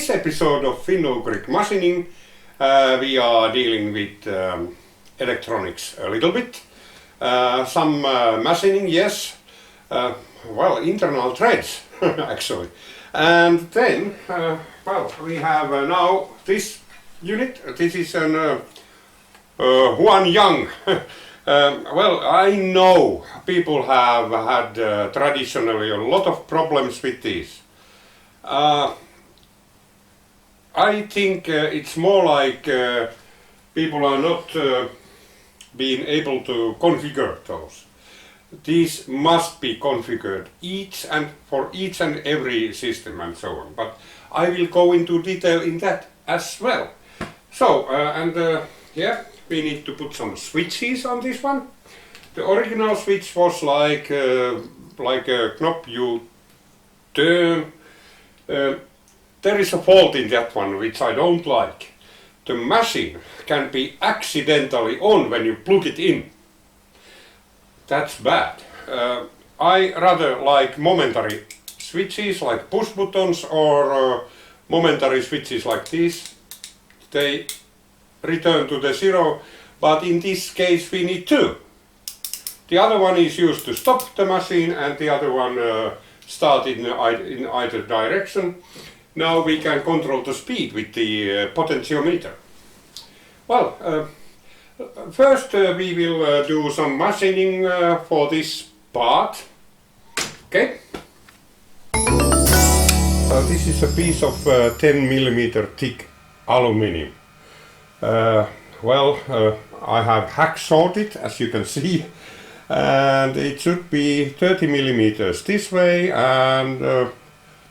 this episode of FUM0090 Machining, we are dealing with electronics a little bit. Some machining, yes. Well, internal threads, actually. And then, well, we have now this unit. This is an Huan Yang. Well, I know people have had traditionally a lot of problems with these. I think it's more like people are not being able to configure those. These must be configured for each and every system and so on. But I will go into detail in that as well. So, yeah, we need to put some switches on this one. The original switch was like a knob you turn. There is a fault in that one which I don't like. The machine can be accidentally on when you plug it in. That's bad. I rather like momentary switches like push buttons or momentary switches like this. They return to the zero, but in this case we need two. The other one is used to stop the machine and the other one start in either direction. Now we can control the speed with the potentiometer. Well, first we will do some machining for this part. Okay. This is a piece of 10 millimeter thick aluminium. Well, I have hacksawed it, as you can see, and it should be 30 millimeters this way, and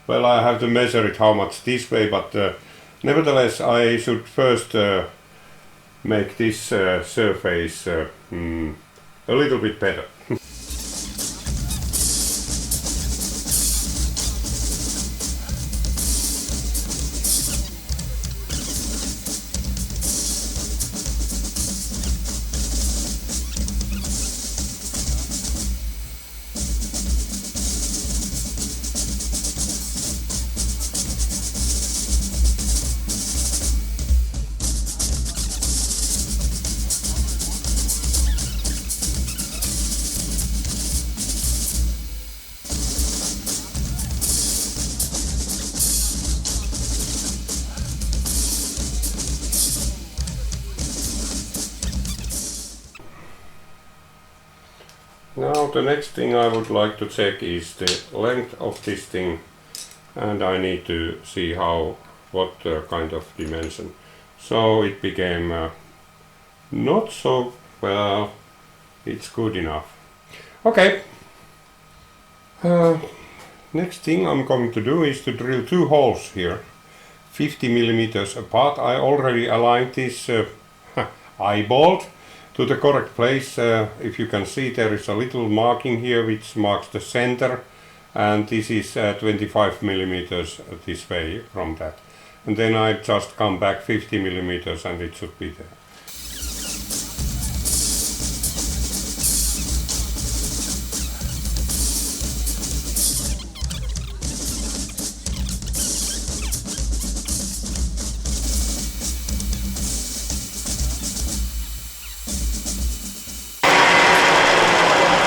well, I have to measure it how much this way, but nevertheless I should first make this surface a little bit better. Now the next thing I would like to check is the length of this thing, and I need to see what kind of dimension. So it became not so well, it's good enough. Okay. Next thing I'm going to do is to drill two holes here, 50 millimeters apart. I already aligned this eyeball to the correct place. If you can see, there is a little marking here which marks the center, and this is 25 millimeters this way from that. And then I just come back 50 millimeters and it should be there.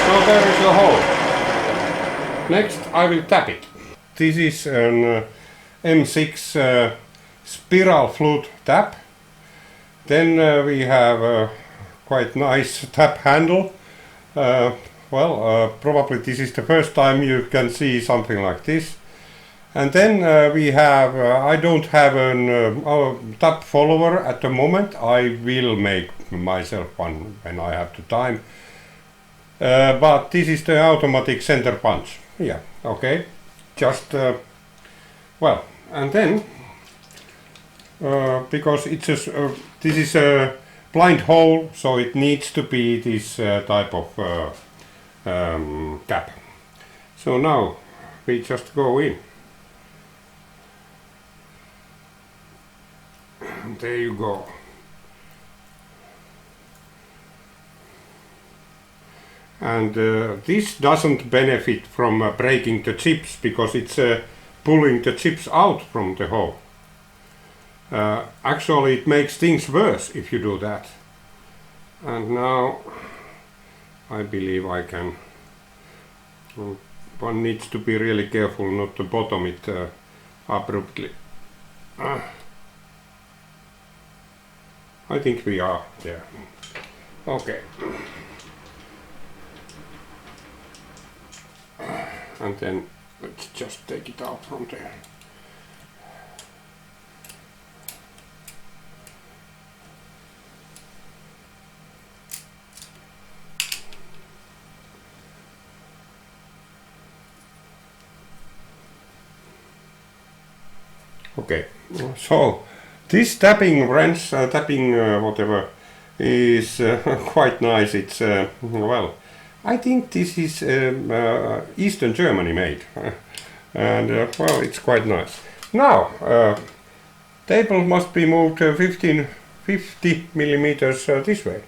So there is a hole. Next I will tap it. This is an M6 spiral flute tap. Then we have a quite nice tap handle. Well, probably this is the first time you can see something like this. And then we have, I don't have a tap follower at the moment. I will make myself one when I have the time. But this is the automatic center punch. Yeah, okay. Just, well, and then, because it's this is a blind hole, so it needs to be this type of cap. So now we just go in. And there you go. And this doesn't benefit from breaking the chips, because it's pulling the chips out from the hole. Actually, it makes things worse if you do that. And now I believe I can. One needs to be really careful not to bottom it abruptly. I think we are there. Okay. And then let's just take it out from there. Okay, so this tapping wrench, whatever, is quite nice. It's, well, I think this is Eastern Germany made. And, well, it's quite nice. Now, table must be moved 50 millimeters this way.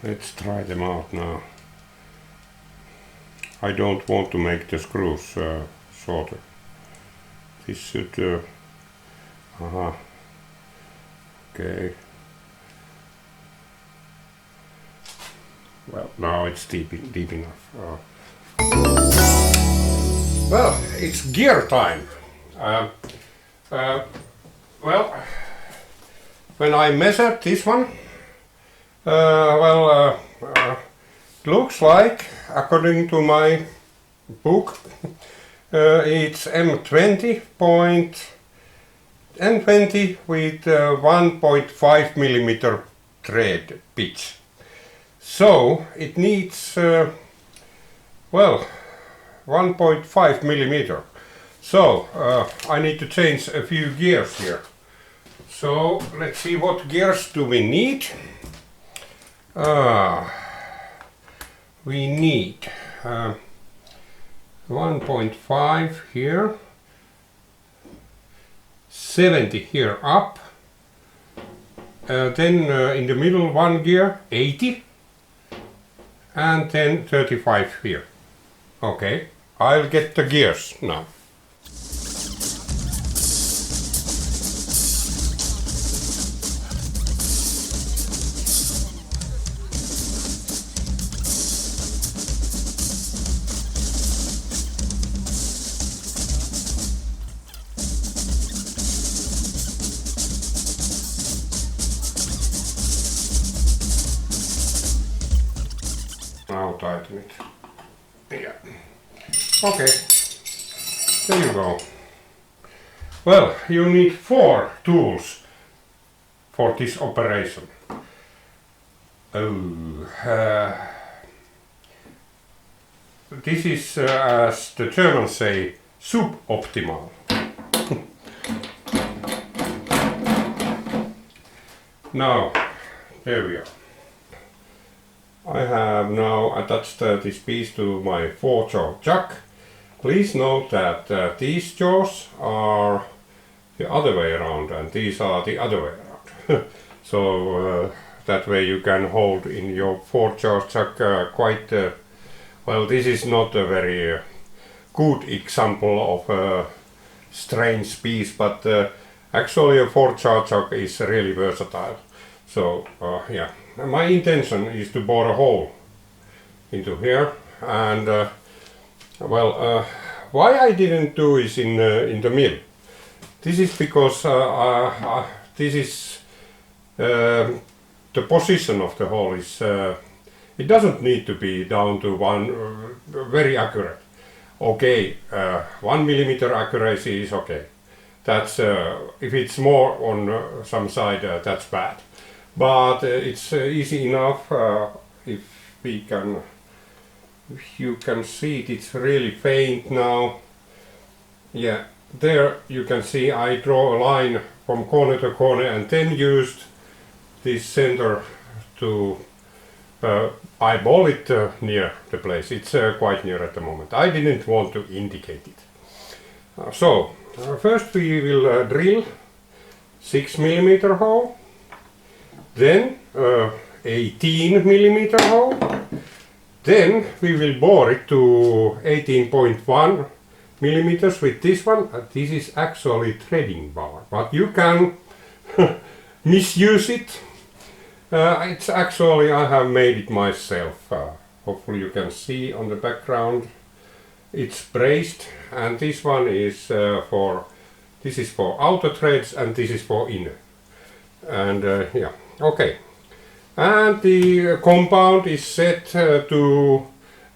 Let's try them out now. I don't want to make the screws shorter. This should... Okay. Well, now it's deep enough. Well, it's gear time. Well, when I measured this one, looks like, according to my book, it's M20 with 1.5 millimeter thread pitch. So it needs, 1.5 millimeter. So I need to change a few gears here. So let's see, what gears do we need? We need 1.5 here, 70 here up, then in the middle one gear, 80, and then 35 here. Okay, I'll get the gears now. Now tighten it. Yeah. Okay. There you go. Well, you need 4 tools for this operation. This is, as the Germans say, suboptimal. Now, there we are. I have now attached this piece to my 4-jaw chuck. Please note that these jaws are the other way around and these are the other way around. So that way you can hold in your 4-jaw chuck quite well. This is not a very good example of a strange piece, but actually a 4-jaw chuck is really versatile. So yeah. My intention is to bore a hole into here, and why I didn't do is in the mill. This is because this is the position of the hole is it doesn't need to be down to one very accurate. Okay, 1 millimeter accuracy is okay. That's if it's more on some side, that's bad. But it's easy enough if you can see it, it's really faint now. Yeah, there you can see I draw a line from corner to corner and then used this center to I bought it near the place. It's quite near at the moment. I didn't want to indicate it. First we will drill 6mm hole, then 18mm hole, then we will bore it to 18.1mm with this one. This is actually threading bar, but you can misuse it. It's actually, I have made it myself. Hopefully you can see on the background. It's braced, and this one is this is for outer threads and this is for inner. And yeah, okay. And the compound is set to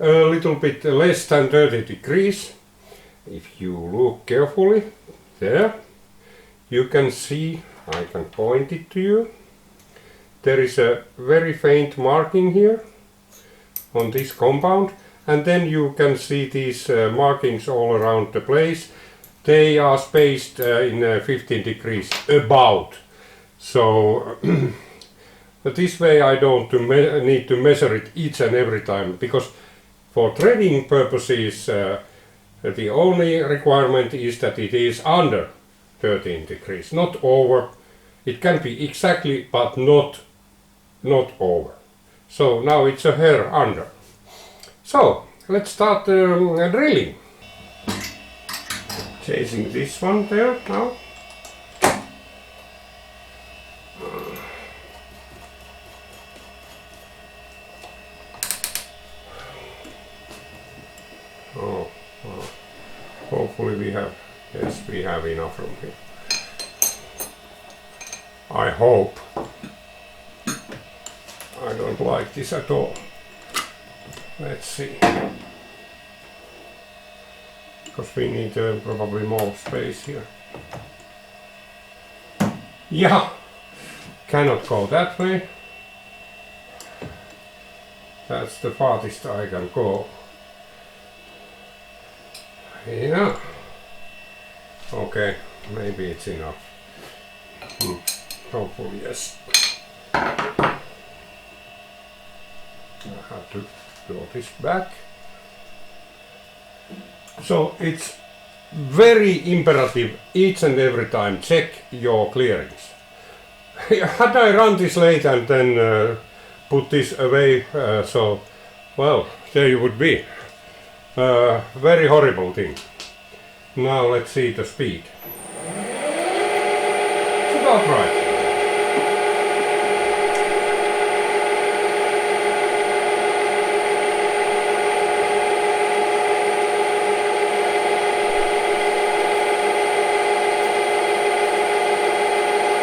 a little bit less than 30 degrees. If you look carefully, there, you can see, I can point it to you. There is a very faint marking here on this compound, and then you can see these markings all around the place. They are spaced in 15 degrees about. So this way I don't need to measure it each and every time, because for threading purposes the only requirement is that it is under 13 degrees, not over. It can be exactly, but not over. So now it's a hair under. So let's start drilling. Chasing this one there now. Oh, hopefully we have, yes, we have enough room here. I hope. I don't like this at all. Let's see. Because we need probably more space here. Yeah, cannot go that way. That's the farthest I can go. Yeah. Okay, maybe it's enough. Hopefully, yes. I have to draw this back. So it's very imperative each and every time check your clearings. Had I run this late and then put this away, so well, there you would be. Very horrible thing. Now let's see the speed. It's about right.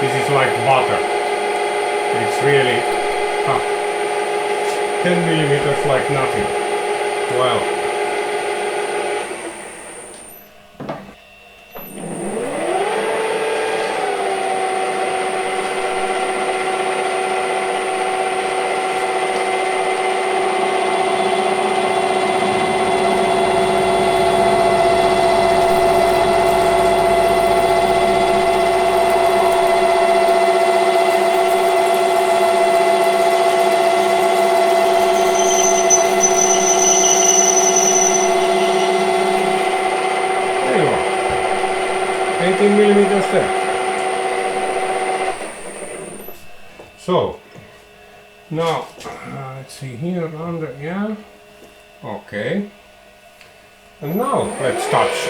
This is like butter. It's really 10mm like nothing. Well. There. So now let's see here under, yeah, okay, and now let's touch.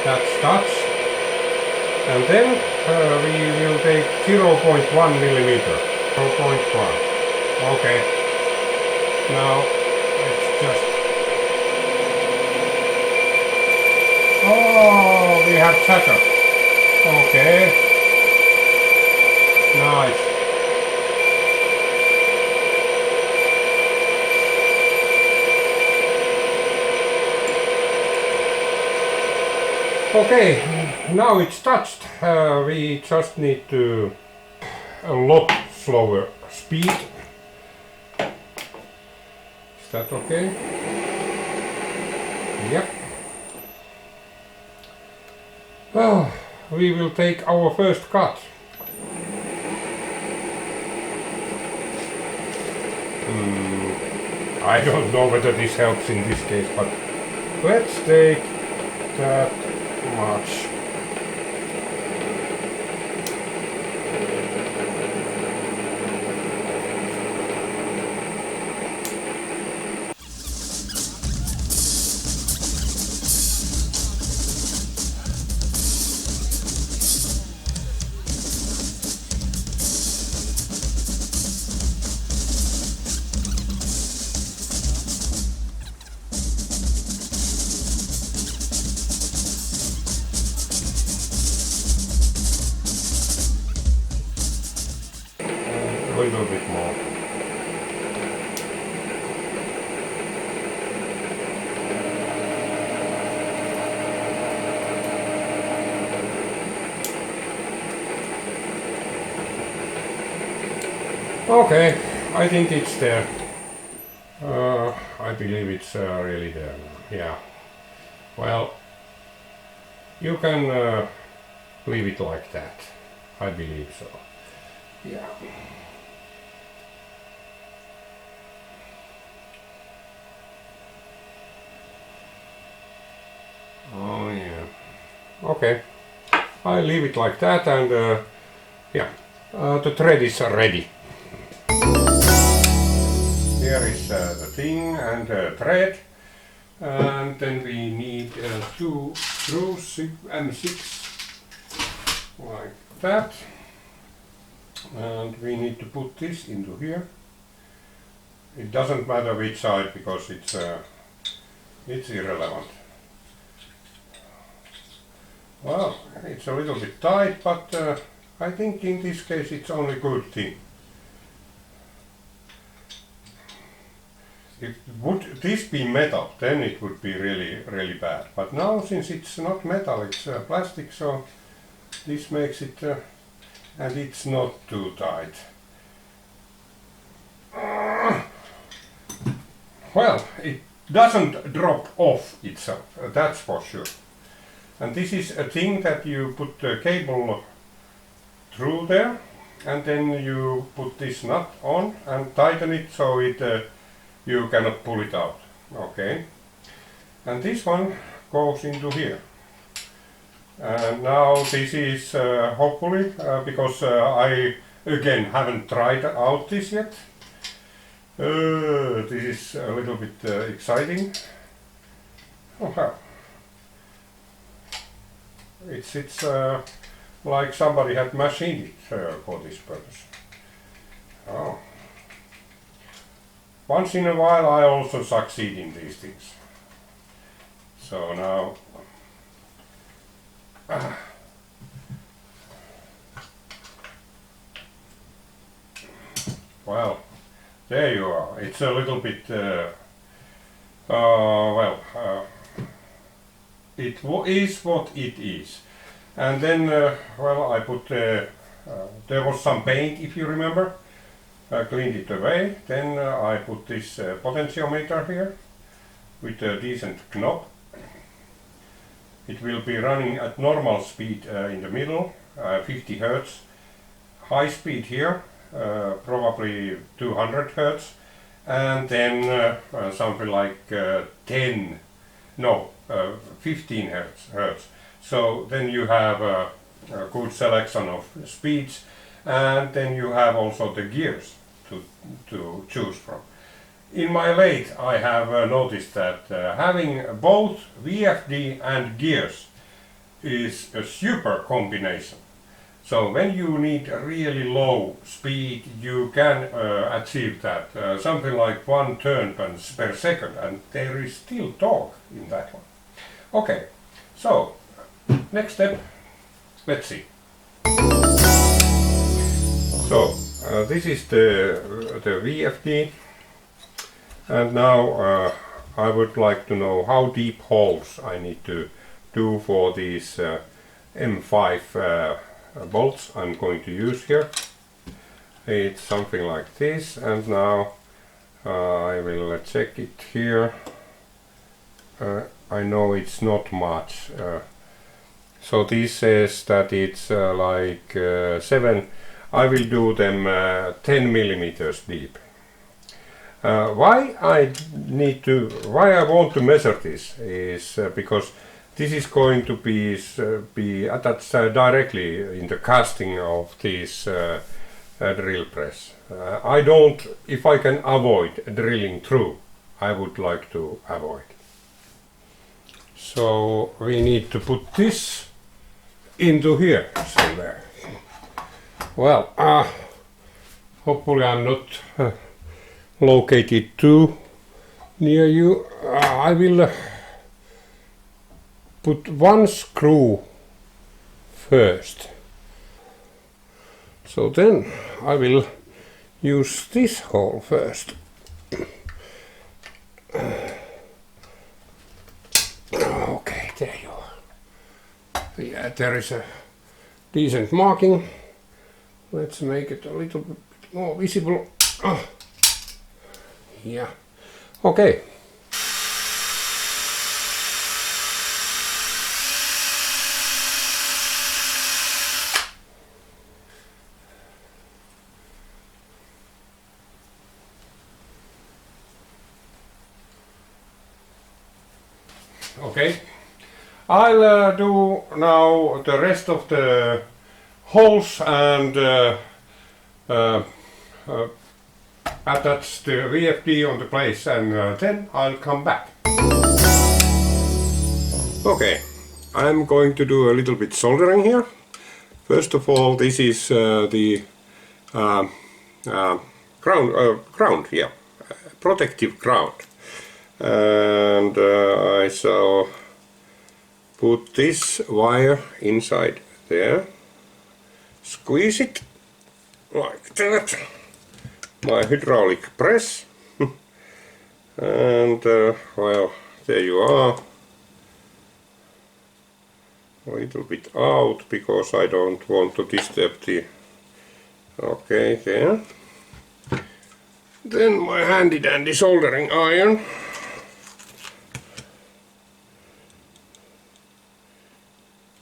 That's touch, and then we will take 0.1mm. 0.1. Okay. Now let's just. Oh, we have chatter. Okay. Nice. Okay, now it's touched. We just need to a lot slower speed. Is that okay? Yep. Oh, we will take our first cut. I don't know whether this helps in this case, but let's take that much. A little bit more. Okay, I think it's there. I believe it's really there now. Yeah. Well, you can leave it like that. I believe so. Yeah. Oh yeah. Okay. I leave it like that, and yeah, the thread is ready. Here is the thing and the thread, and then we need 2 screws and 6 like that, and we need to put this into here. It doesn't matter which side because it's irrelevant. Well, it's a little bit tight, but I think in this case it's only a good thing. If would this be metal, then it would be really bad. But now, since it's not metal, it's plastic, so this makes it, and it's not too tight. Well, it doesn't drop off itself, that's for sure. And this is a thing that you put the cable through there, and then you put this nut on and tighten it so it you cannot pull it out. Okay. And this one goes into here. And now this is hopefully, because I again haven't tried out this yet. This is a little bit exciting. Oh, it's like somebody had machined it for this purpose. Oh. Once in a while I also succeed in these things. So now well, there you are. It's a little bit it is what it is. And then well, I put there was some paint, if you remember. I cleaned it away. Then I put this potentiometer here with a decent knob. It will be running at normal speed in the middle, 50 Hertz. High speed here, probably 200 Hertz. And then something like 15 Hertz. So then you have a good selection of speeds, and then you have also the gears to choose from. In my lathe I have noticed that having both VFD and gears is a super combination. So when you need a really low speed, you can achieve that, something like 1 turn per second, and there is still torque in that one. Okay, so next step, let's see. So this is the VFD, and now I would like to know how deep holes I need to do for these M5 bolts I'm going to use here. It's something like this, and now I will check it here. I know it's not much. So this says that it's like 7. I will do them 10 millimeters deep. Why I want to measure this is because this is going to be attached directly in the casting of this drill press. I don't, if I can avoid drilling through, I would like to avoid. So we need to put this into here somewhere. Well, hopefully I'm not located too near you. I will put one screw first. So then I will use this hole first. Okay, there you are. Yeah, there is a decent marking. Let's make it a little bit more visible. Yeah. Okay. Okay. I'll do now the rest of the holes and attach the VFD on the place, and then I'll come back. Okay, I'm going to do a little bit soldering here. First of all, this is the ground, yeah, protective ground, and I shall put this wire inside there, squeeze it like that, my hydraulic press, and well, there you are, a little bit out because I don't want to disturb the, okay, there. Then my handy dandy soldering iron.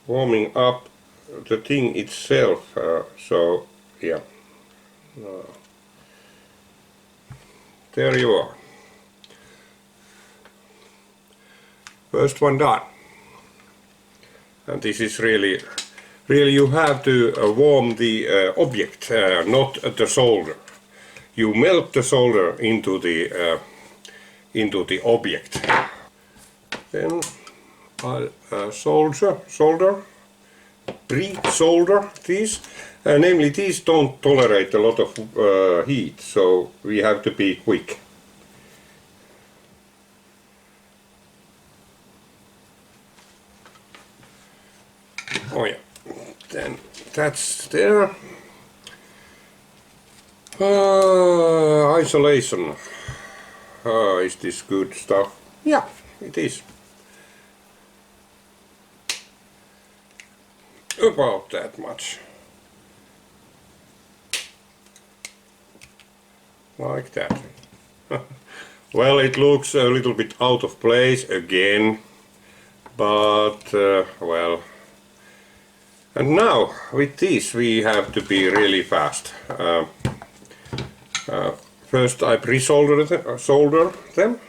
Warming up the thing itself, so yeah, there you are. First one done. And this is really you have to warm the object, not the solder. You melt the solder into the object. Then I'll solder, pre-solder these. Namely, these don't tolerate a lot of heat, so we have to be quick. Oh yeah, then that's there. Isolation. Is this good stuff? Yeah, it is. About that much. Like that. Well, it looks a little bit out of place again, but well. And now with these we have to be really fast. First I pre-solder them.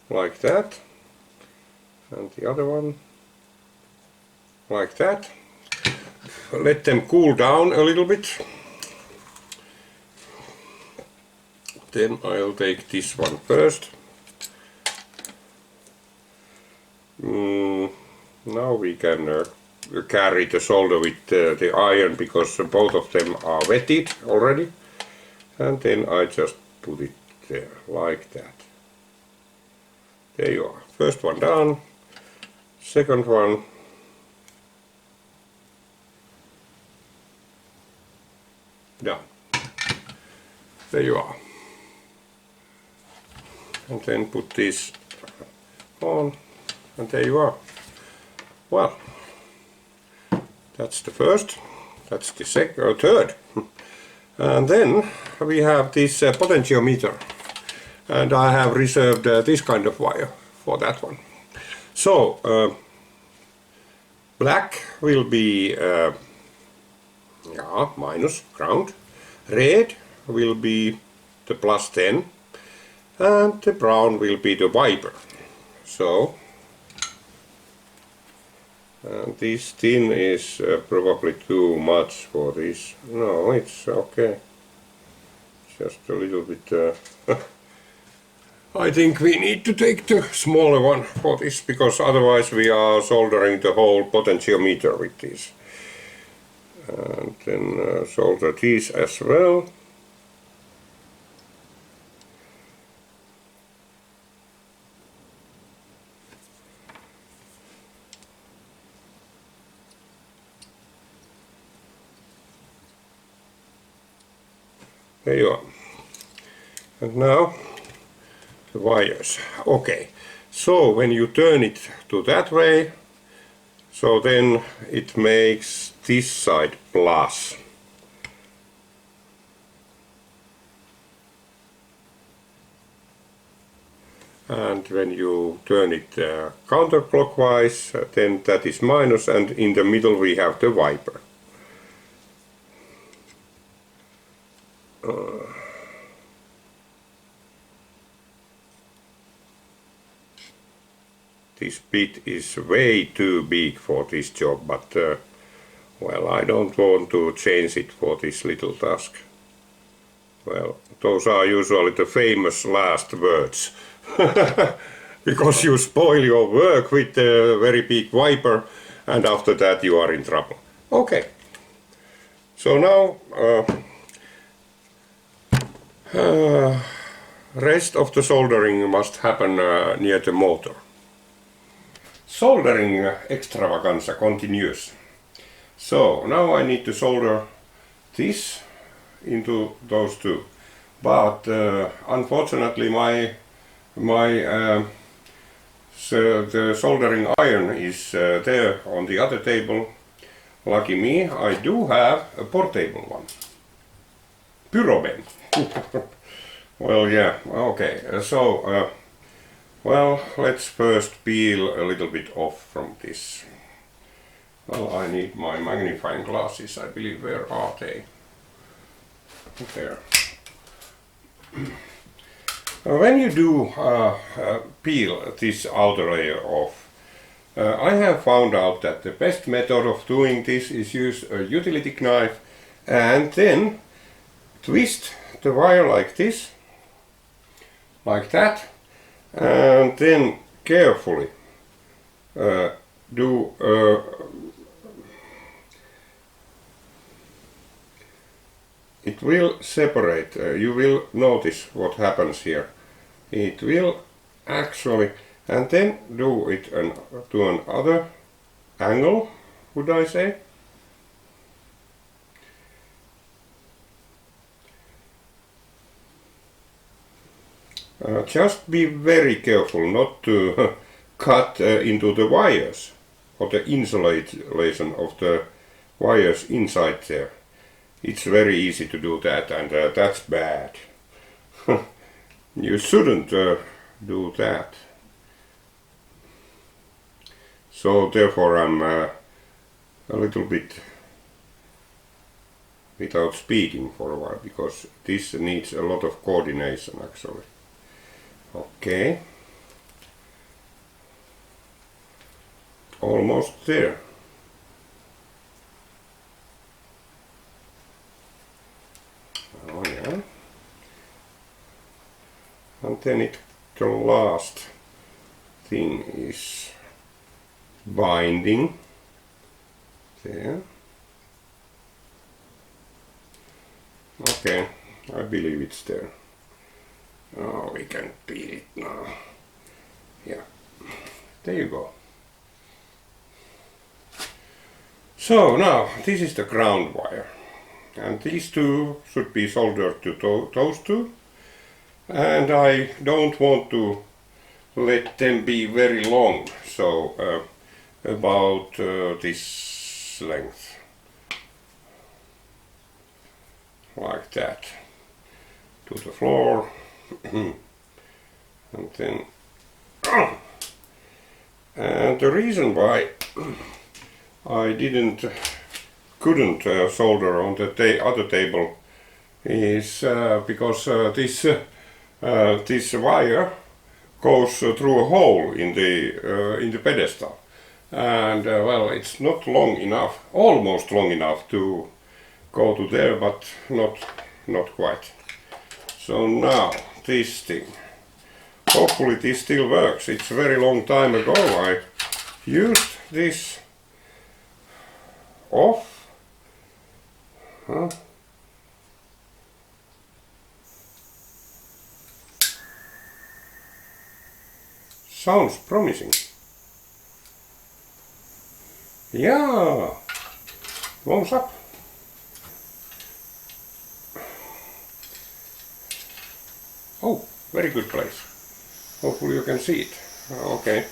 Like that. And the other one like that. Let them cool down a little bit. Then I'll take this one first. Now we can carry the solder with the iron, because both of them are wetted already. And then I just put it there like that. There you are. First one done. Second one. Done. There you are. And then put this on, and there you are. Well, that's the first, that's the third. And then we have this potentiometer, and I have reserved this kind of wire for that one. So black will be yeah, minus ground, red will be the +10, and the brown will be the wiper. So this tin is probably too much for this. No, it's okay. Just a little bit. I think we need to take the smaller one for this, because otherwise we are soldering the whole potentiometer with this. And then solder these as well. There you are. And now the wires. Okay, so when you turn it to that way, so then it makes this side plus. And when you turn it counterclockwise, then that is minus, and in the middle we have the wiper. This bit is way too big for this job, but well, I don't want to change it for this little task. Well, those are usually the famous last words. Because you spoil your work with a very big wiper, and after that you are in trouble. Okay, so now rest of the soldering must happen near the motor. Soldering extravaganza continues. So now I need to solder this into those two, but unfortunately the soldering iron is there on the other table. Lucky me, I do have a portable one. Pyroben. Well, yeah, okay, so well, let's first peel a little bit off from this. Well, I need my magnifying glasses, I believe. Where are they? There. When you do peel this outer layer off, I have found out that the best method of doing this is use a utility knife and then twist the wire like this, like that, and then carefully do it will separate. You will notice what happens here. It will actually, and then do it to another angle, would I say. Just be very careful not to cut into the wires, or the insulation of the wires inside there. It's very easy to do that, and that's bad. You shouldn't do that. So therefore I'm a little bit without speaking for a while, because this needs a lot of coordination actually. Okay. Almost there. Oh yeah. And then the last thing is binding. There. Okay, I believe it's there. Oh, we can peel it now. Yeah, there you go. So now, this is the ground wire. And these two should be soldered to those two. And I don't want to let them be very long. So, about this length. Like that. To the floor. And then And the reason why I couldn't solder on the other table is because this wire goes through a hole in the pedestal, and well, it's not long enough, almost long enough to go to there, but not quite. So now this thing, hopefully this still works. It's a very long time ago I used this off. Huh? Sounds promising. Yeah, warms up. Oh, very good place. Hopefully you can see it. Okay.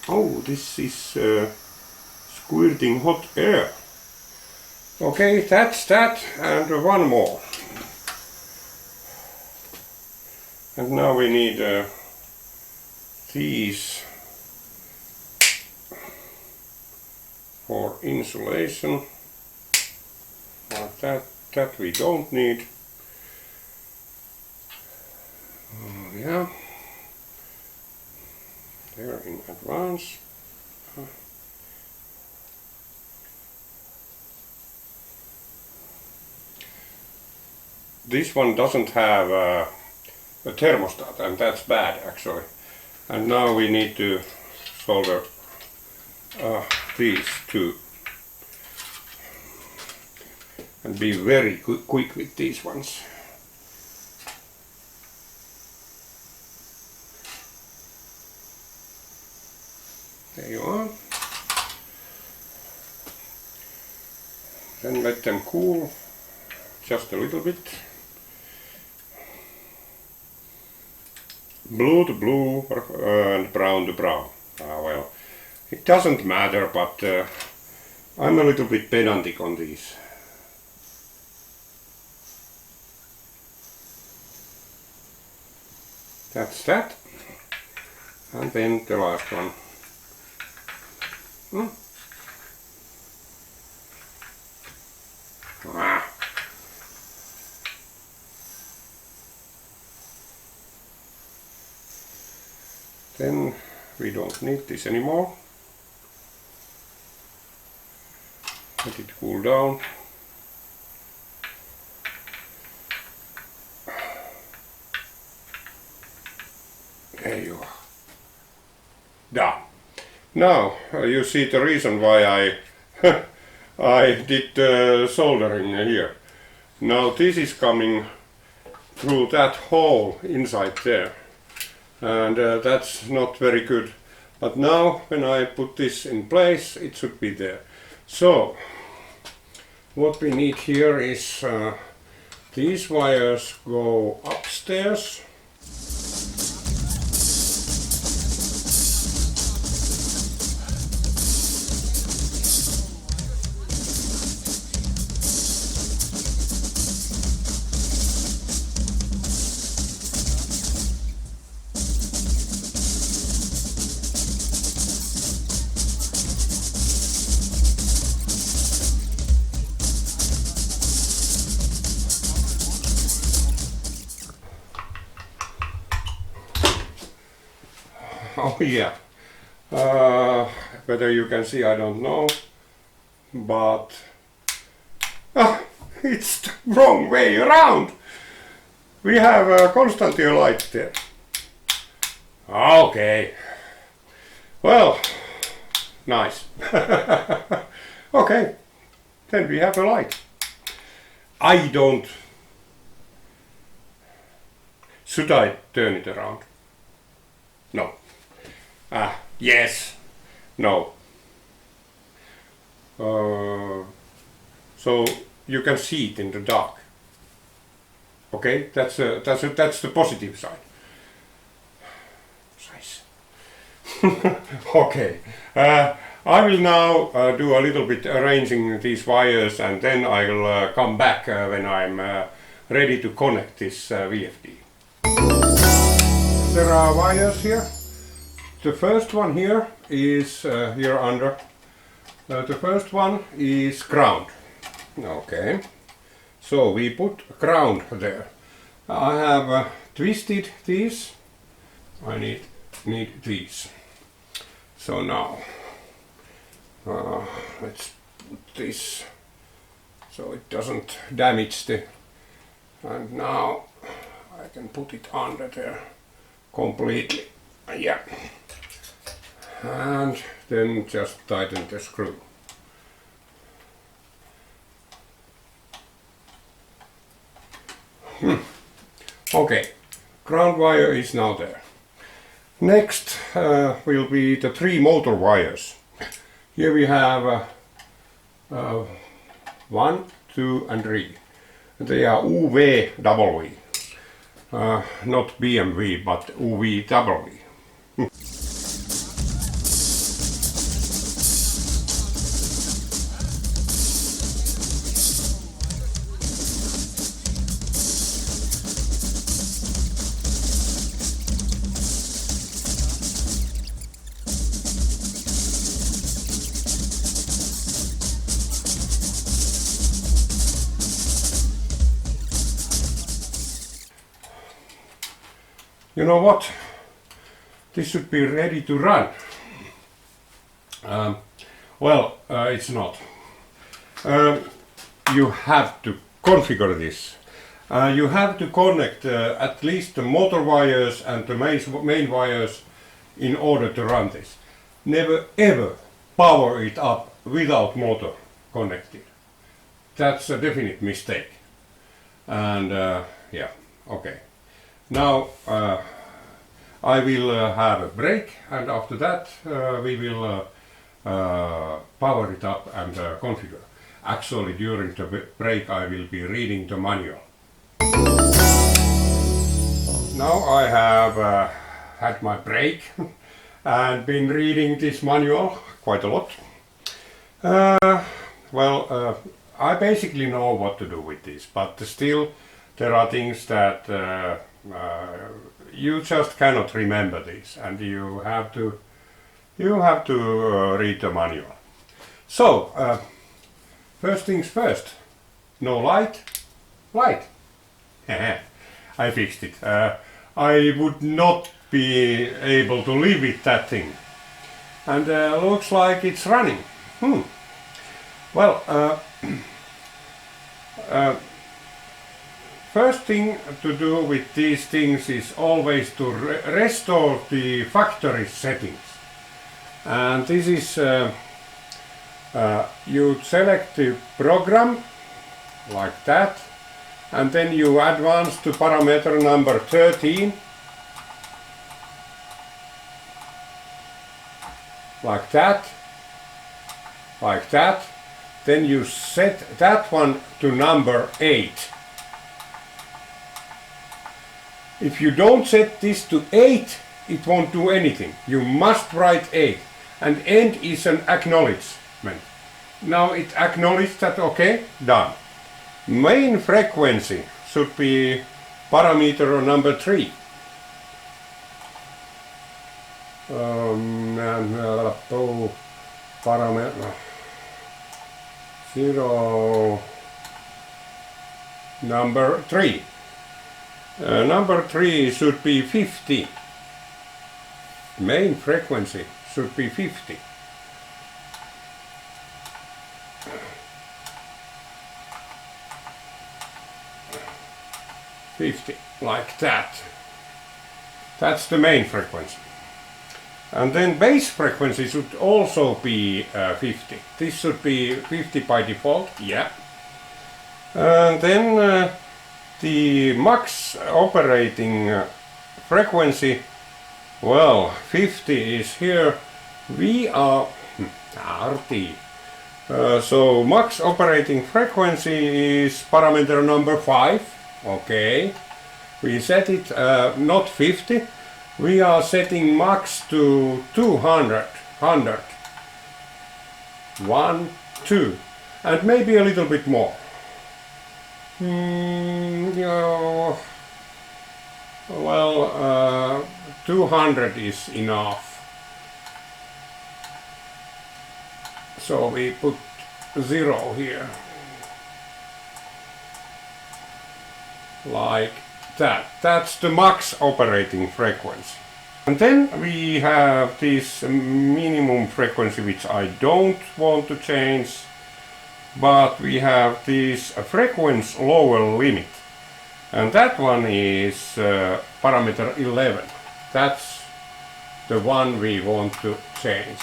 Oh, this is squirting hot air. Okay, that's that, and one more. And now we need these for insulation. But that we don't need. Yeah, they're in advance. This one doesn't have a thermostat, and that's bad actually. And now we need to solder these two. And be very quick with these ones. There you are. Then let them cool just a little bit. Blue to blue and brown to brown. Well, it doesn't matter, but I'm a little bit pedantic on these. That's that. And then the last one. Ah. Then we don't need this anymore. Let it cool down. There you are. Done. Now you see the reason why I I did soldering here. Now this is coming through that hole inside there, and that's not very good. But now when I put this in place, it should be there. So what we need here is these wires go upstairs. Oh yeah, whether you can see, I don't know, but it's the wrong way around. We have constantly a light there. Okay, well, nice. Okay, then we have a light. I don't. Should I turn it around? No. Yes. No. So you can see it in the dark. Okay, that's the positive side. Nice. Okay. I will now do a little bit arranging these wires, and then I'll come back when I'm ready to connect this VFD. There are wires here. The first one here is here under. The first one is ground. Okay, so we put ground there. I have twisted these. I need these. So now let's put this so it doesn't damage the. And now I can put it under there completely. Yeah. And then just tighten the screw. Okay, ground wire is now there. Next will be the 3 motor wires. Here we have 1, 2 and 3. They are UVW, not BMW but UVW. You know what? This should be ready to run. Well, it's not. You have to configure this. You have to connect at least the motor wires and the main wires in order to run this. Never ever power it up without motor connected. That's a definite mistake. And yeah, okay. Now I will have a break, and after that we will power it up and configure. Actually, during the break I will be reading the manual. Now I have had my break and been reading this manual quite a lot. Well, I basically know what to do with this, but still there are things that you just cannot remember this, and you have to read the manual. So first things first, no light. I fixed it. I would not be able to live with that thing, and looks like it's running. Well, first thing to do with these things is always to restore the factory settings. And this is, you select the program like that, and then you advance to parameter number 13, like that. Then you set that one to number 8. If you don't set this to 8, it won't do anything. You must write 8. And end is an acknowledgement. Now it acknowledges that, okay, done. Main frequency should be parameter number 3. Parameter 0 number 3. Number 3 should be 50. Main frequency should be 50. Like that. That's the main frequency. And then base frequency should also be 50. This should be 50 by default, yeah. And then the max operating frequency, well, 50 is here. We are RT. So max operating frequency is parameter number 5. Okay. We set it not 50. We are setting max to 200. 1, 2, and maybe a little bit more. Yeah, well, 200 is enough. So we put 0 here. Like that. That's the max operating frequency. And then we have this minimum frequency which I don't want to change, but we have this frequency lower limit, and that one is parameter 11. That's the one we want to change.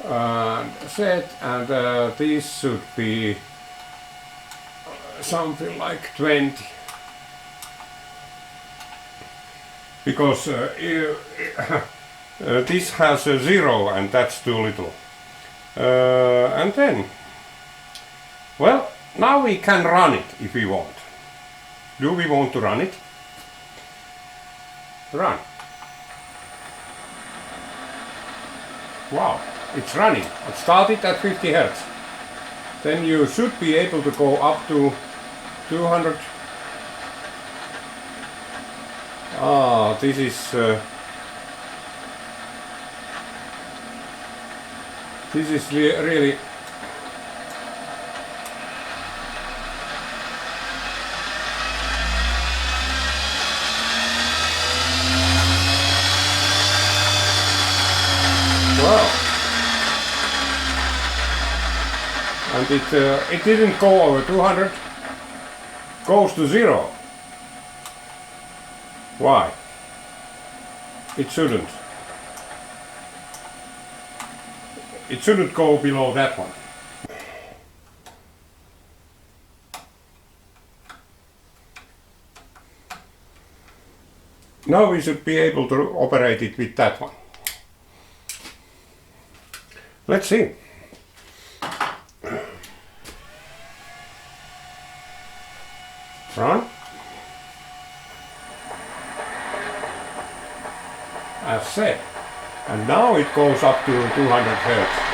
And set, and this should be something like 20. Because this has a 0 and that's too little. And then, well, now we can run it if we want. Do we want to run it? Run. Wow, it's running. It started at 50 Hz. Then you should be able to go up to 200. This is really wow. And it didn't go over 200, goes to 0. Why? It shouldn't. It shouldn't go below that one. Now we should be able to operate it with that one. Let's see. Run. As said. And now it goes up to 200 Hz.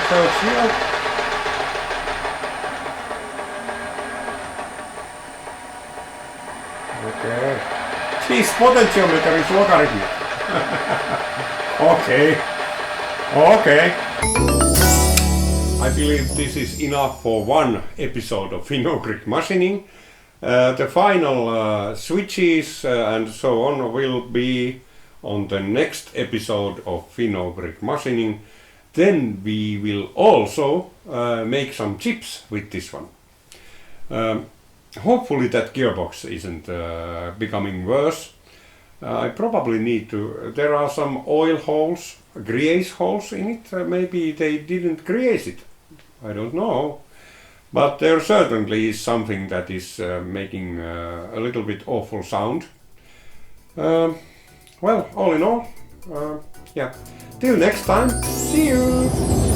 Hertz here. Okay. This potentiometer is logarithmic. Okay. Okay. I believe this is enough for one episode of FUM0090 machining. The final switches and so on will be on the next episode of FUM0090 machining. Then we will also make some chips with this one. Hopefully that gearbox isn't becoming worse. I probably need to... There are some oil holes, grease holes in it. Maybe they didn't grease it. I don't know. But there certainly is something that is making a little bit awful sound. Well, all in all, yeah. Till next time, see you!